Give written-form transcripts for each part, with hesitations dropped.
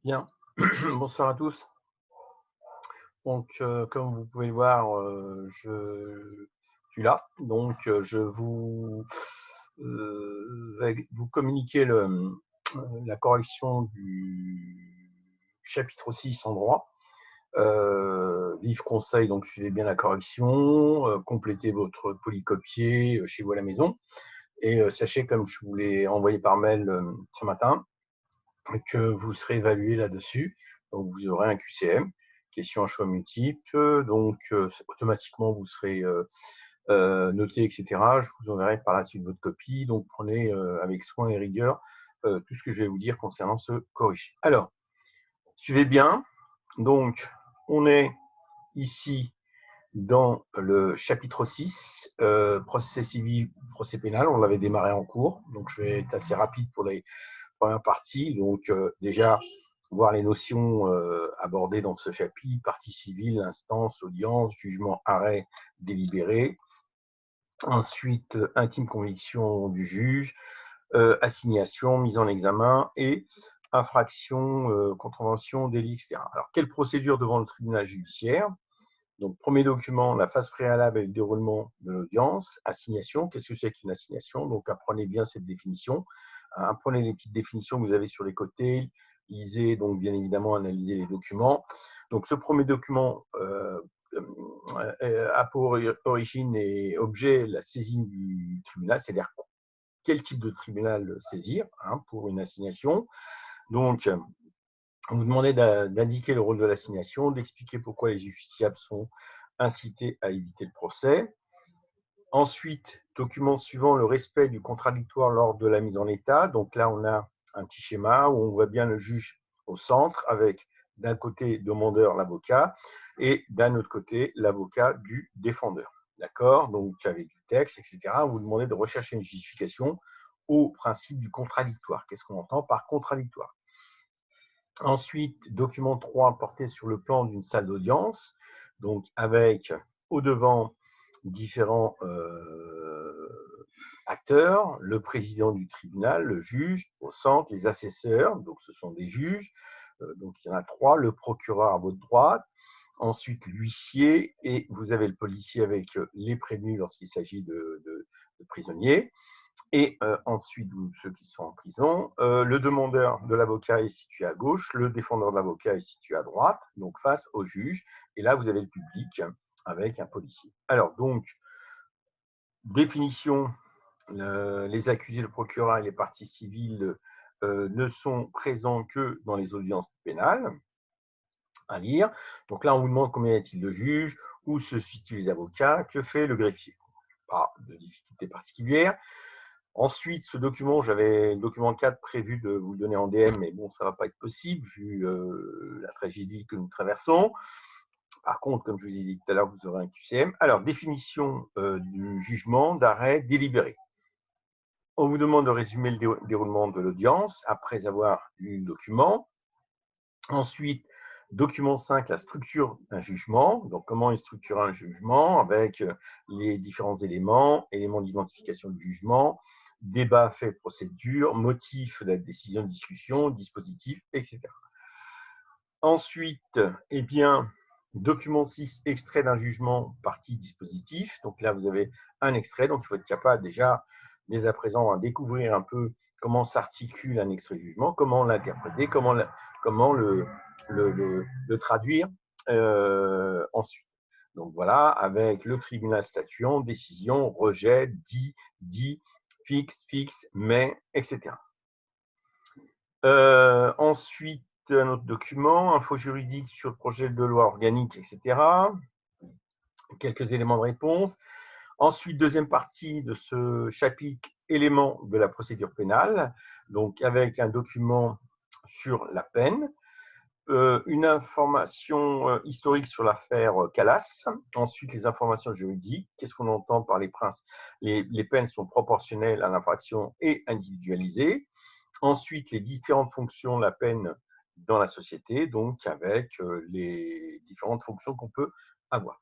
Bien, bonsoir à tous. Donc, comme vous pouvez le voir, je suis là. Donc, je vais vous communiquer la correction du chapitre 6 en droit. Livre conseil, donc suivez bien la correction, complétez votre polycopier chez vous à la maison. Et sachez, comme je vous l'ai envoyé par mail ce matin, que vous serez évalué là-dessus. Donc, vous aurez un QCM, question à choix multiples. Donc, automatiquement, vous serez noté, etc. Je vous enverrai par la suite votre copie. Donc, prenez avec soin et rigueur tout ce que je vais vous dire concernant ce corrigé. Alors, suivez bien. Donc, on est ici dans le chapitre 6, procès civil, procès pénal. On l'avait démarré en cours. Donc, je vais être assez rapide pour les première partie. Donc, déjà, voir les notions abordées dans ce chapitre: partie civile, instance, audience, jugement, arrêt, délibéré. Ensuite, intime conviction du juge, assignation, mise en examen et infraction, contravention, délit, etc. Alors, quelle procédure devant le tribunal judiciaire? Donc, premier document, la phase préalable et le déroulement de l'audience. Assignation, qu'est-ce que c'est qu'une assignation? Donc, apprenez bien cette définition. Apprenez les petites définitions que vous avez sur les côtés. Lisez, donc, bien évidemment, analysez les documents. Donc, ce premier document a pour origine et objet la saisine du tribunal, c'est-à-dire quel type de tribunal saisir pour une assignation. Donc, on vous demandait d'indiquer le rôle de l'assignation, d'expliquer pourquoi les justiciables sont incités à éviter le procès. Ensuite, document suivant, le respect du contradictoire lors de la mise en état. Donc là, on a un petit schéma où on voit bien le juge au centre avec d'un côté demandeur, l'avocat, et d'un autre côté l'avocat du défendeur. D'accord? Donc avec du texte, etc. On vous demandait de rechercher une justification au principe du contradictoire. Qu'est-ce qu'on entend par contradictoire? Ensuite, document 3 porté sur le plan d'une salle d'audience, donc avec au devant différents acteurs, le président du tribunal, le juge, au centre, les assesseurs, donc ce sont des juges, donc il y en a 3, le procureur à votre droite, ensuite l'huissier, et vous avez le policier avec les prévenus lorsqu'il s'agit de prisonniers. Et ensuite, ceux qui sont en prison, le demandeur de l'avocat est situé à gauche, le défendeur de l'avocat est situé à droite, donc face au juge. Et là, vous avez le public avec un policier. Alors, donc, définition, les accusés, le procureur et les parties civiles ne sont présents que dans les audiences pénales à lire. Donc là, on vous demande combien y a-t-il de juges, où se situent les avocats, que fait le greffier. Pas de difficulté particulière. Ensuite, ce document, j'avais le document 4 prévu de vous le donner en DM, mais bon, ça ne va pas être possible vu la tragédie que nous traversons. Par contre, comme je vous ai dit tout à l'heure, vous aurez un QCM. Alors, définition du jugement d'arrêt délibéré. On vous demande de résumer le déroulement de l'audience après avoir lu le document. Ensuite, document 5, la structure d'un jugement. Donc, comment est structuré un jugement avec les différents éléments, éléments d'identification du jugement, débat, fait, procédure, motif de la décision de discussion, dispositif, etc. Ensuite, eh bien, document 6, extrait d'un jugement, partie dispositif. Donc là, vous avez un extrait. Donc, il faut être capable déjà, dès à présent, à découvrir un peu comment s'articule un extrait de jugement, comment l'interpréter, comment le traduire ensuite. Donc voilà, avec le tribunal statuant, décision, rejet, dit, fixe, mais, etc. Ensuite, un autre document, info juridique sur le projet de loi organique, etc. Quelques éléments de réponse. Ensuite, deuxième partie de ce chapitre, éléments de la procédure pénale, donc avec un document sur la peine, une information historique sur l'affaire Calas, ensuite les informations juridiques, qu'est-ce qu'on entend par les principes, les peines sont proportionnelles à l'infraction et individualisées, ensuite les différentes fonctions de la peine dans la société, donc avec les différentes fonctions qu'on peut avoir.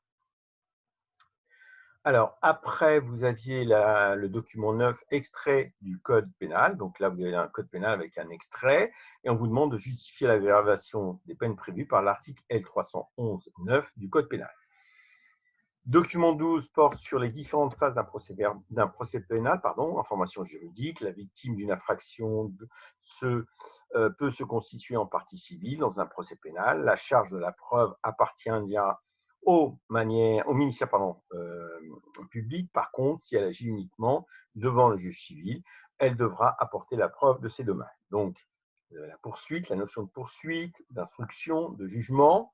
Alors, après, vous aviez le document 9, extrait du code pénal. Donc là, vous avez un code pénal avec un extrait. Et on vous demande de justifier l'aggravation des peines prévues par l'article L311-9 du code pénal. Document 12 porte sur les différentes phases d'un procès pénal, information juridique. La victime d'une infraction peut se constituer en partie civile dans un procès pénal. La charge de la preuve appartient au ministère public. Par contre, si elle agit uniquement devant le juge civil, elle devra apporter la preuve de ses dommages. Donc, la poursuite, la notion de poursuite, d'instruction, de jugement.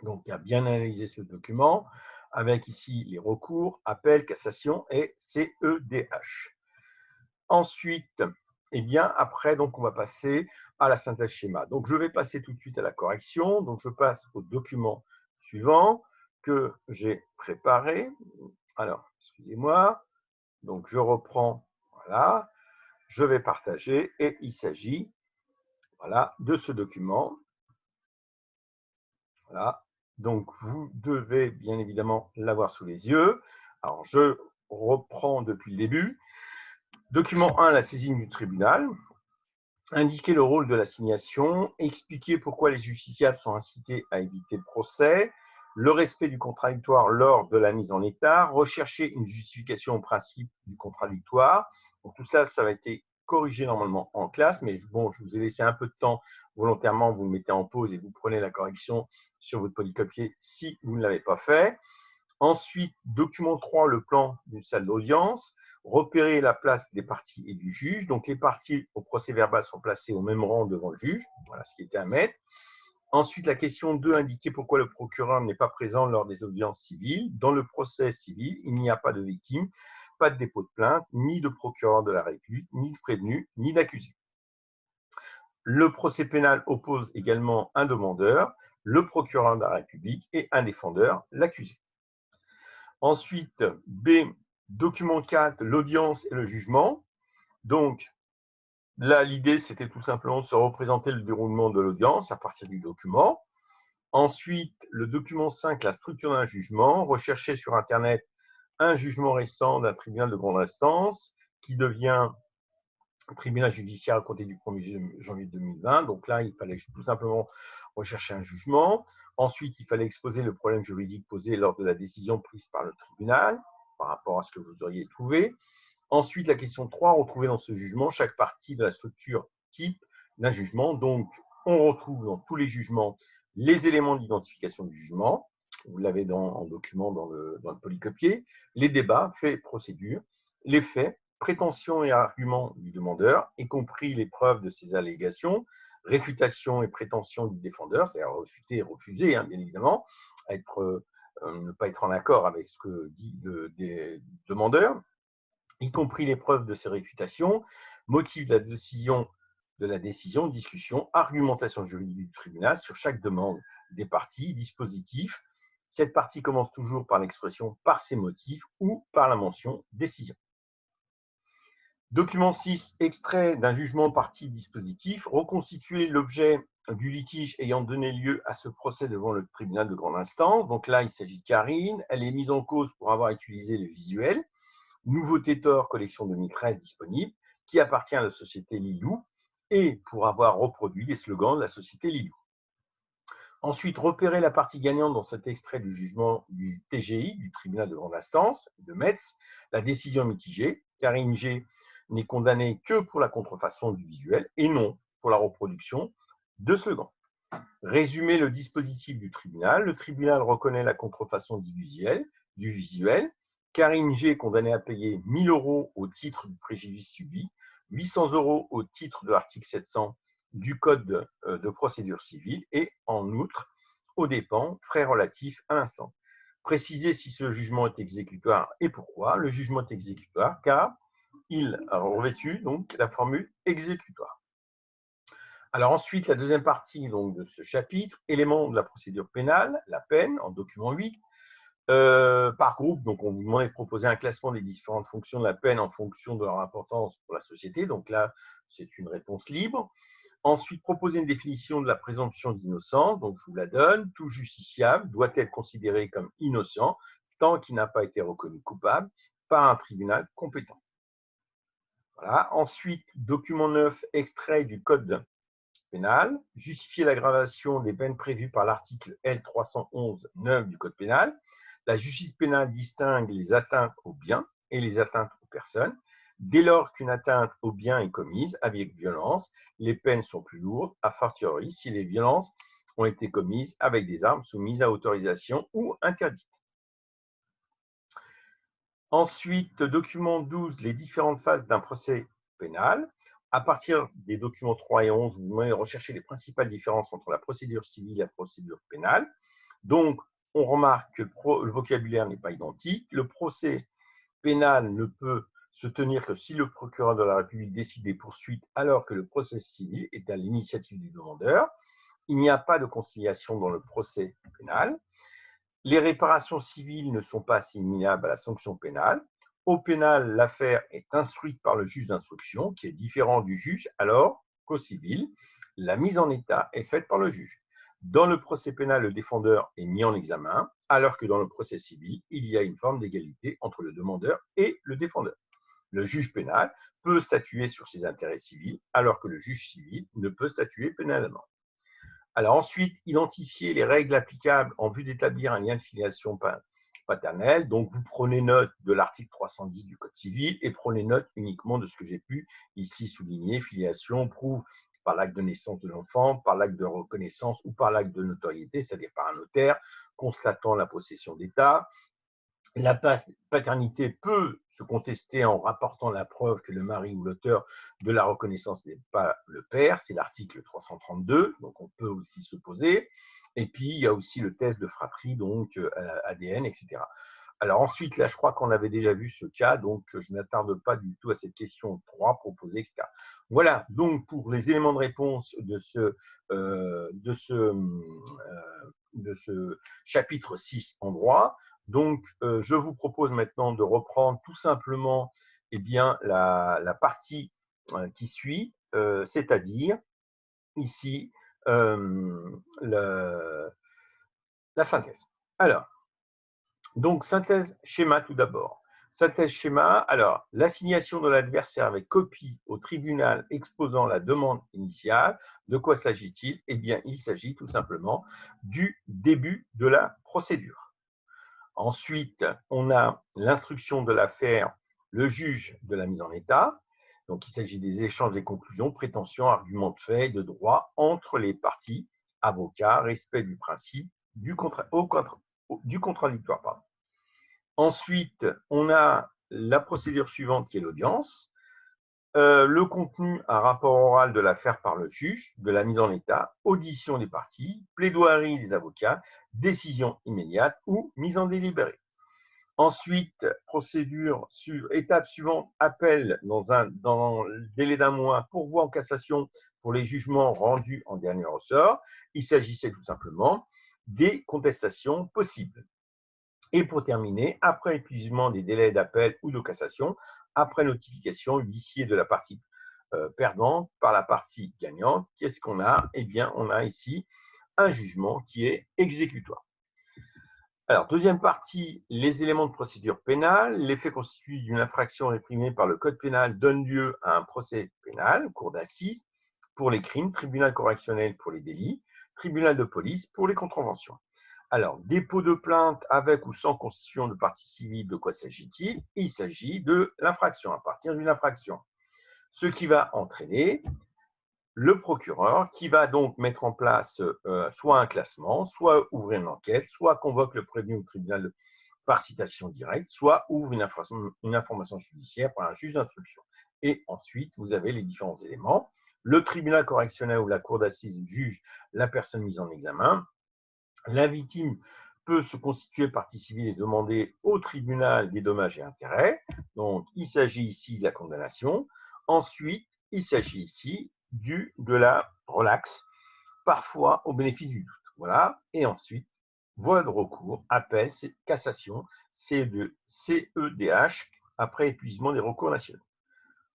Donc, il y a bien analysé ce document, avec ici les recours, appel, cassation et CEDH. Ensuite, après, donc, on va passer à la synthèse schéma. Donc, je vais passer tout de suite à la correction. Donc, je passe au document suivant que j'ai préparé. Alors, excusez-moi. Donc, je reprends. Voilà. Je vais partager et il s'agit de ce document. Voilà. Donc, vous devez bien évidemment l'avoir sous les yeux. Alors, je reprends depuis le début. Document 1, la saisine du tribunal. Indiquer le rôle de l'assignation. Expliquer pourquoi les justiciables sont incités à éviter le procès. Le respect du contradictoire lors de la mise en état. Rechercher une justification au principe du contradictoire. Donc, tout ça, ça va être corrigé normalement en classe, mais bon, je vous ai laissé un peu de temps volontairement, vous le mettez en pause et vous prenez la correction sur votre polycopier si vous ne l'avez pas fait. Ensuite, document 3, le plan d'une salle d'audience. Repérer la place des parties et du juge. Donc, les parties au procès verbal sont placées au même rang devant le juge. Voilà ce qui était à mettre. Ensuite, la question 2, indiquer pourquoi le procureur n'est pas présent lors des audiences civiles. Dans le procès civil, il n'y a pas de victime, pas de dépôt de plainte, ni de procureur de la République, ni de prévenu, ni d'accusé. Le procès pénal oppose également un demandeur, le procureur de la République, et un défendeur, l'accusé. Ensuite, B, document 4, l'audience et le jugement. Donc, là, l'idée, c'était tout simplement de se représenter le déroulement de l'audience à partir du document. Ensuite, le document 5, la structure d'un jugement. Rechercher sur Internet un jugement récent d'un tribunal de grande instance qui devient tribunal judiciaire à compter du 1er janvier 2020. Donc là, il fallait tout simplement rechercher un jugement. Ensuite, il fallait exposer le problème juridique posé lors de la décision prise par le tribunal par rapport à ce que vous auriez trouvé. Ensuite, la question 3, retrouver dans ce jugement chaque partie de la structure type d'un jugement. Donc, on retrouve dans tous les jugements les éléments d'identification du jugement. Vous l'avez en document dans le polycopier. Les débats, faits, procédures, les faits, prétentions et arguments du demandeur, y compris les preuves de ses allégations, réfutation et prétention du défendeur, c'est-à-dire refuter et refuser, bien évidemment, ne pas être en accord avec ce que dit le demandeur, y compris les preuves de ses réfutations, motif de la décision, discussion, argumentation juridique du tribunal sur chaque demande des parties, dispositif. Cette partie commence toujours par l'expression par ses motifs ou par la mention décision. Document 6, extrait d'un jugement partie dispositif, reconstituer l'objet du litige ayant donné lieu à ce procès devant le tribunal de grande instance. Donc là, il s'agit de Karine. Elle est mise en cause pour avoir utilisé le visuel. Nouveauté Thor, collection 2013 disponible, qui appartient à la société Lilou, et pour avoir reproduit les slogans de la société Lilou. Ensuite, repérer la partie gagnante dans cet extrait du jugement du TGI, du tribunal de grande instance de Metz, la décision mitigée. Karine G n'est condamnée que pour la contrefaçon du visuel et non pour la reproduction de slogans. Résumer le dispositif du tribunal. Le tribunal reconnaît la contrefaçon du visuel. Karine G est condamnée à payer 1 000 € au titre du préjudice subi, 800 € au titre de l'article 700 du Code de procédure civile et, en outre, aux dépens, frais relatifs à l'instant. Préciser si ce jugement est exécutoire et pourquoi. Le jugement est exécutoire car il a revêtu donc la formule exécutoire. Alors ensuite, la deuxième partie donc, de ce chapitre, éléments de la procédure pénale, la peine, en document 8, par groupe. Donc, on vous demandait de proposer un classement des différentes fonctions de la peine en fonction de leur importance pour la société. Donc là, c'est une réponse libre. Ensuite, proposer une définition de la présomption d'innocence. Donc, je vous la donne. Tout justiciable doit être considéré comme innocent tant qu'il n'a pas été reconnu coupable par un tribunal compétent. Voilà. Ensuite, document 9, extrait du code pénal, justifier l'aggravation des peines prévues par l'article L311-9 du code pénal. La justice pénale distingue les atteintes aux biens et les atteintes aux personnes. Dès lors qu'une atteinte aux biens est commise avec violence, les peines sont plus lourdes, a fortiori si les violences ont été commises avec des armes soumises à autorisation ou interdites. Ensuite, document 12, les différentes phases d'un procès pénal. À partir des documents 3 et 11, vous pouvez rechercher les principales différences entre la procédure civile et la procédure pénale. Donc, on remarque que le vocabulaire n'est pas identique. Le procès pénal ne peut se tenir que si le procureur de la République décide des poursuites, alors que le procès civil est à l'initiative du demandeur. Il n'y a pas de conciliation dans le procès pénal. Les réparations civiles ne sont pas assimilables à la sanction pénale. Au pénal, l'affaire est instruite par le juge d'instruction, qui est différent du juge, alors qu'au civil, la mise en état est faite par le juge. Dans le procès pénal, le défendeur est mis en examen, alors que dans le procès civil, il y a une forme d'égalité entre le demandeur et le défendeur. Le juge pénal peut statuer sur ses intérêts civils, alors que le juge civil ne peut statuer pénalement. Alors ensuite, identifier les règles applicables en vue d'établir un lien de filiation paternelle. Donc, vous prenez note de l'article 310 du Code civil et prenez note uniquement de ce que j'ai pu ici souligner. Filiation prouve par l'acte de naissance de l'enfant, par l'acte de reconnaissance ou par l'acte de notoriété, c'est-à-dire par un notaire, constatant la possession d'État. La paternité peut se contester en rapportant la preuve que le mari ou l'auteur de la reconnaissance n'est pas le père, c'est l'article 332, donc on peut aussi s'opposer. Et puis, il y a aussi le test de fratrie, donc ADN, etc. Alors ensuite, là, je crois qu'on avait déjà vu ce cas, donc je n'attarde pas du tout à cette question 3 proposée, etc. Voilà, donc pour les éléments de réponse de ce chapitre 6 en droit. Donc, je vous propose maintenant de reprendre tout simplement la partie qui suit, c'est-à-dire ici la synthèse. Alors, donc synthèse schéma tout d'abord. Synthèse schéma, alors l'assignation de l'adversaire avec copie au tribunal exposant la demande initiale. De quoi s'agit-il? Eh bien, il s'agit tout simplement du début de la procédure. Ensuite, on a l'instruction de l'affaire, le juge de la mise en état. Donc, il s'agit des échanges des conclusions, prétentions, arguments de fait, de droit entre les parties, avocats, respect du principe, du contradictoire. Pardon. Ensuite, on a la procédure suivante qui est l'audience. Le contenu, un rapport oral de l'affaire par le juge, de la mise en état, audition des parties, plaidoirie des avocats, décision immédiate ou mise en délibéré. Ensuite, procédure sur étape suivante, appel dans le délai d'un mois, pourvoi en cassation pour les jugements rendus en dernier ressort. Il s'agissait tout simplement des contestations possibles. Et pour terminer, après épuisement des délais d'appel ou de cassation, après notification huissier de la partie perdante par la partie gagnante, qu'est-ce qu'on a? Eh bien, on a ici un jugement qui est exécutoire. Alors, deuxième partie, les éléments de procédure pénale. Les faits constitués d'une infraction réprimée par le Code pénal donnent lieu à un procès pénal, cour d'assises, pour les crimes, tribunal correctionnel pour les délits, tribunal de police pour les contraventions. Alors, dépôt de plainte avec ou sans constitution de partie civile, de quoi s'agit-il? Il s'agit de l'infraction, à partir d'une infraction. Ce qui va entraîner le procureur qui va donc mettre en place soit un classement, soit ouvrir une enquête, soit convoque le prévenu au tribunal par citation directe, soit ouvre une information judiciaire par un juge d'instruction. Et ensuite, vous avez les différents éléments. Le tribunal correctionnel ou la cour d'assises juge la personne mise en examen. La victime peut se constituer partie civile et demander au tribunal des dommages et intérêts. Donc, il s'agit ici de la condamnation. Ensuite, il s'agit ici de la relaxe, parfois au bénéfice du doute. Voilà. Et ensuite, voie de recours, appel, cassation, CEDH, après épuisement des recours nationaux.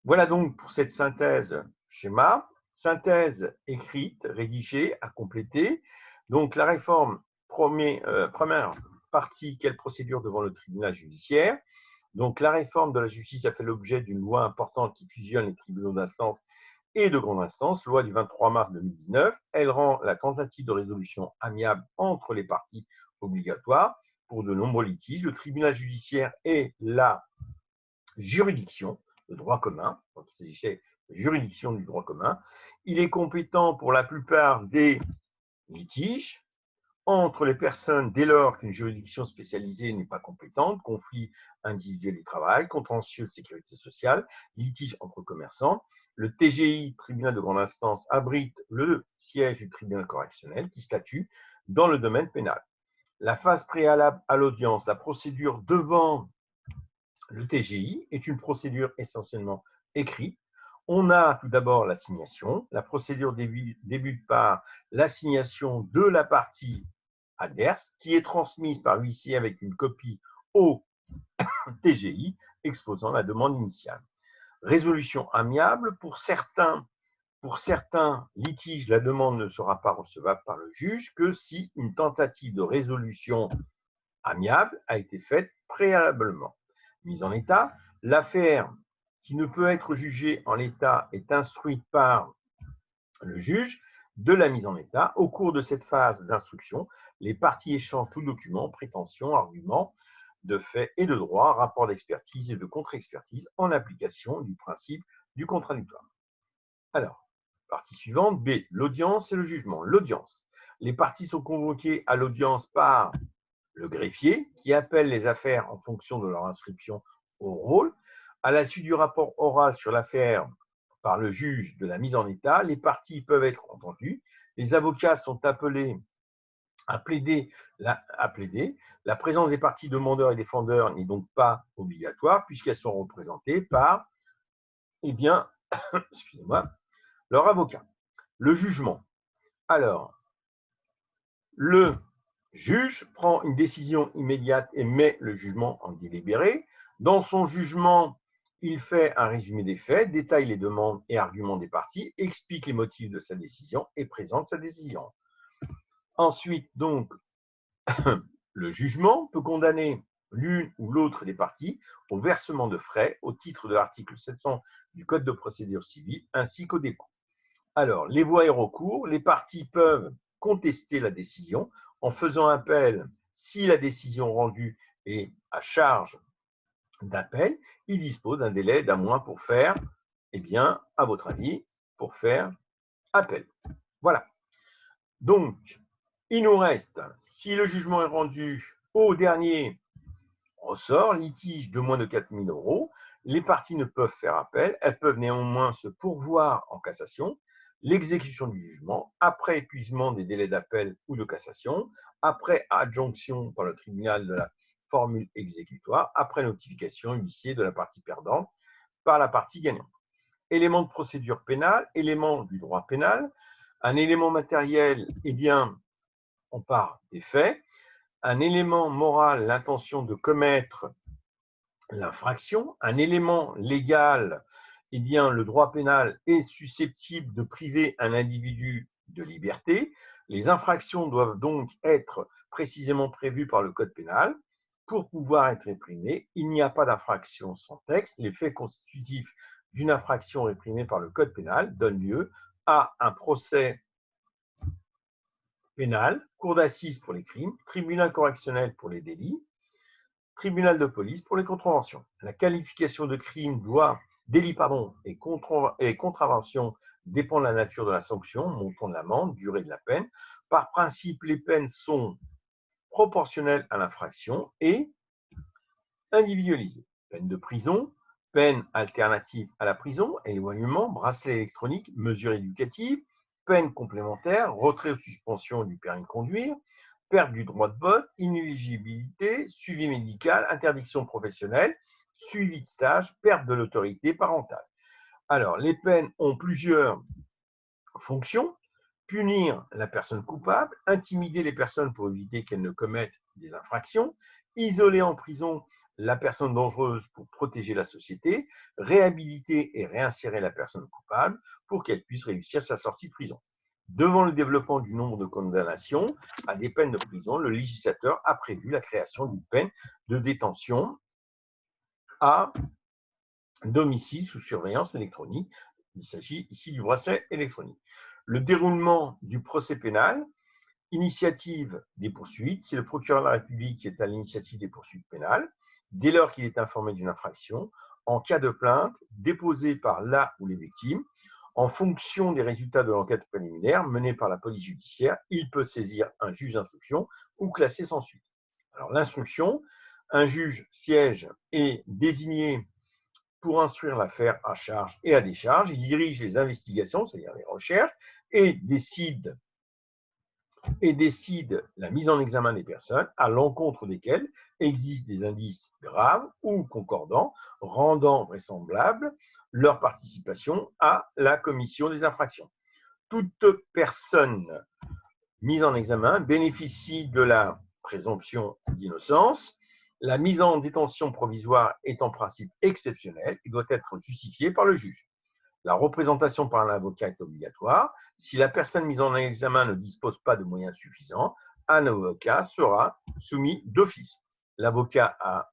Voilà donc pour cette synthèse schéma. Synthèse écrite, rédigée, à compléter. Donc la réforme, première partie, quelle procédure devant le tribunal judiciaire. Donc, la réforme de la justice a fait l'objet d'une loi importante qui fusionne les tribunaux d'instance et de grande instance, loi du 23 mars 2019. Elle rend la tentative de résolution amiable entre les parties obligatoire pour de nombreux litiges. Le tribunal judiciaire est la juridiction de droit commun, donc il s'agissait de juridiction du droit commun. Il est compétent pour la plupart des litiges entre les personnes dès lors qu'une juridiction spécialisée n'est pas compétente, conflit individuel du travail, contentieux de sécurité sociale, litige entre commerçants. Le TGI, tribunal de grande instance, abrite le siège du tribunal correctionnel qui statue dans le domaine pénal. La phase préalable à l'audience, la procédure devant le TGI, est une procédure essentiellement écrite. On a tout d'abord l'assignation. La procédure débute par l'assignation de la partie adverse qui est transmise par l'huissier avec une copie au TGI exposant la demande initiale. Résolution amiable. Pour certains litiges, la demande ne sera pas recevable par le juge que si une tentative de résolution amiable a été faite préalablement. Mise en état, l'affaire qui ne peut être jugée en l'état est instruite par le juge de la mise en état. Au cours de cette phase d'instruction, les parties échangent tout document, prétention, arguments de fait et de droit, rapport d'expertise et de contre-expertise en application du principe du contradictoire. Alors, partie suivante, B, l'audience et le jugement. L'audience. Les parties sont convoquées à l'audience par le greffier qui appelle les affaires en fonction de leur inscription au rôle. À la suite du rapport oral sur l'affaire par le juge de la mise en état, les parties peuvent être entendues. Les avocats sont appelés à plaider. La présence des parties demandeurs et défendeurs n'est donc pas obligatoire puisqu'elles sont représentées par, excusez-moi, leur avocat. Le jugement. Alors, le juge prend une décision immédiate et met le jugement en délibéré. Dans son jugement, il fait un résumé des faits, détaille les demandes et arguments des parties, explique les motifs de sa décision et présente sa décision. Ensuite, donc, le jugement peut condamner l'une ou l'autre des parties au versement de frais au titre de l'article 700 du Code de procédure civile ainsi qu'au dépôt. Alors, les voies et recours, les parties peuvent contester la décision en faisant appel si la décision rendue est à charge d'appel. Il dispose d'un délai d'un mois pour faire, à votre avis, pour faire appel. Voilà. Donc, il nous reste, si le jugement est rendu au dernier ressort, litige de moins de 4 000 €, les parties ne peuvent faire appel, elles peuvent néanmoins se pourvoir en cassation. L'exécution du jugement, après épuisement des délais d'appel ou de cassation, après adjonction par le tribunal de la formule exécutoire, après notification huissier de la partie perdante par la partie gagnante. Éléments de procédure pénale, éléments du droit pénal. Un élément matériel, on part des faits. Un élément moral, l'intention de commettre l'infraction. Un élément légal, le droit pénal est susceptible de priver un individu de liberté. Les infractions doivent donc être précisément prévues par le code pénal pour pouvoir être réprimées. Il n'y a pas d'infraction sans texte. Les faits constitutifs d'une infraction réprimée par le code pénal donnent lieu à un procès pénal, cour d'assises pour les crimes, tribunal correctionnel pour les délits, tribunal de police pour les contraventions. La qualification de crime, délit et contravention dépend de la nature de la sanction, montant de l'amende, durée de la peine. Par principe, les peines sont proportionnelles à l'infraction et individualisées. Peine de prison, peine alternative à la prison, éloignement, bracelet électronique, mesures éducatives, peine complémentaire, retrait ou suspension du permis de conduire, perte du droit de vote, inéligibilité, suivi médical, interdiction professionnelle, suivi de stage, perte de l'autorité parentale. Alors, les peines ont plusieurs fonctions. Punir la personne coupable, intimider les personnes pour éviter qu'elles ne commettent des infractions, isoler en prison la personne dangereuse pour protéger la société, réhabiliter et réinsérer la personne coupable pour qu'elle puisse réussir sa sortie de prison. Devant le développement du nombre de condamnations à des peines de prison, le législateur a prévu la création d'une peine de détention à domicile sous surveillance électronique. Il s'agit ici du bracelet électronique. Le déroulement du procès pénal, initiative des poursuites, c'est le procureur de la République qui est à l'initiative des poursuites pénales, dès lors qu'il est informé d'une infraction, en cas de plainte déposée par la ou les victimes. En fonction des résultats de l'enquête préliminaire menée par la police judiciaire, il peut saisir un juge d'instruction ou classer sans suite. Alors l'instruction, un juge siège est désigné pour instruire l'affaire à charge et à décharge. Il dirige les investigations, c'est-à-dire les recherches, et décide la mise en examen des personnes à l'encontre desquelles existent des indices graves ou concordants rendant vraisemblable leur participation à la commission des infractions. Toute personne mise en examen bénéficie de la présomption d'innocence. La mise en détention provisoire est en principe exceptionnelle et doit être justifiée par le juge. La représentation par un avocat est obligatoire. Si la personne mise en examen ne dispose pas de moyens suffisants, un avocat sera soumis d'office. L'avocat a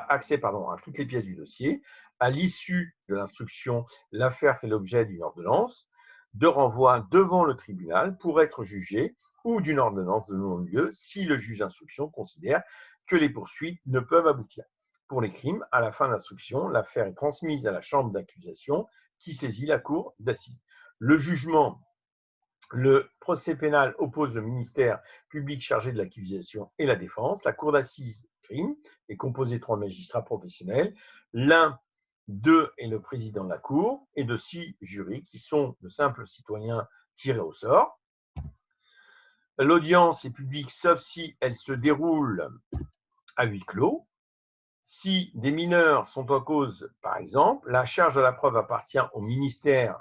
accès à toutes les pièces du dossier. À l'issue de l'instruction, l'affaire fait l'objet d'une ordonnance de renvoi devant le tribunal pour être jugé ou d'une ordonnance de non-lieu si le juge d'instruction considère que les poursuites ne peuvent aboutir. Pour les crimes, à la fin de l'instruction, l'affaire est transmise à la chambre d'accusation qui saisit la cour d'assises. Le jugement, le procès pénal oppose le ministère public chargé de l'accusation et la défense. La cour d'assises crime est composée de 3 magistrats professionnels. L'un d'eux est le président de la cour et de 6 jurys qui sont de simples citoyens tirés au sort. L'audience est publique sauf si elle se déroule à huis clos. Si des mineurs sont en cause, par exemple, la charge de la preuve appartient au ministère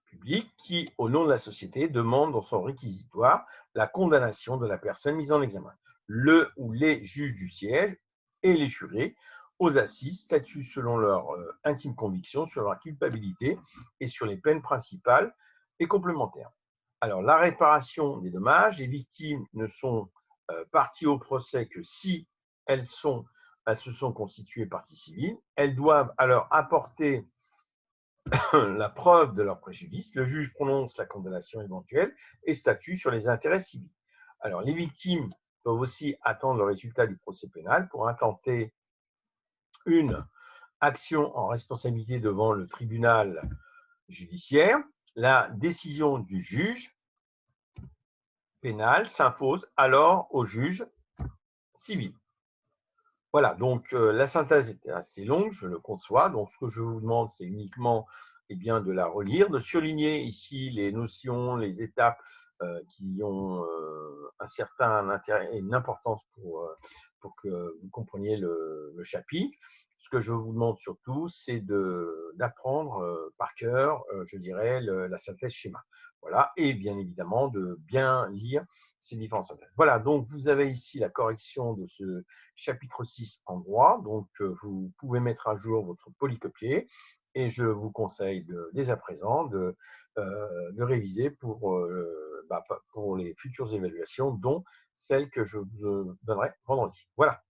public qui, au nom de la société, demande dans son réquisitoire la condamnation de la personne mise en examen. Le ou les juges du siège et les jurés aux assises statuent selon leur intime conviction sur leur culpabilité et sur les peines principales et complémentaires. Alors, la réparation des dommages, les victimes ne sont parties au procès que si elles se sont constituées partie civile. Elles doivent alors apporter la preuve de leur préjudice. Le juge prononce la condamnation éventuelle et statue sur les intérêts civils. Alors, les victimes peuvent aussi attendre le résultat du procès pénal pour intenter une action en responsabilité devant le tribunal judiciaire. La décision du juge pénal s'impose alors au juge civil. Voilà, donc la synthèse était assez longue, je le conçois. Donc, ce que je vous demande, c'est uniquement de la relire, de surligner ici les notions, les étapes qui ont un certain intérêt et une importance pour que vous compreniez le chapitre. Ce que je vous demande surtout, c'est d'apprendre par cœur, je dirais, la synthèse schéma. Voilà, et bien évidemment, de bien lire ces différentes synthèses. Voilà, donc vous avez ici la correction de ce chapitre 6 en droit. Donc, vous pouvez mettre à jour votre polycopier et je vous conseille dès à présent de réviser pour les futures évaluations, dont celle que je vous donnerai vendredi. Voilà.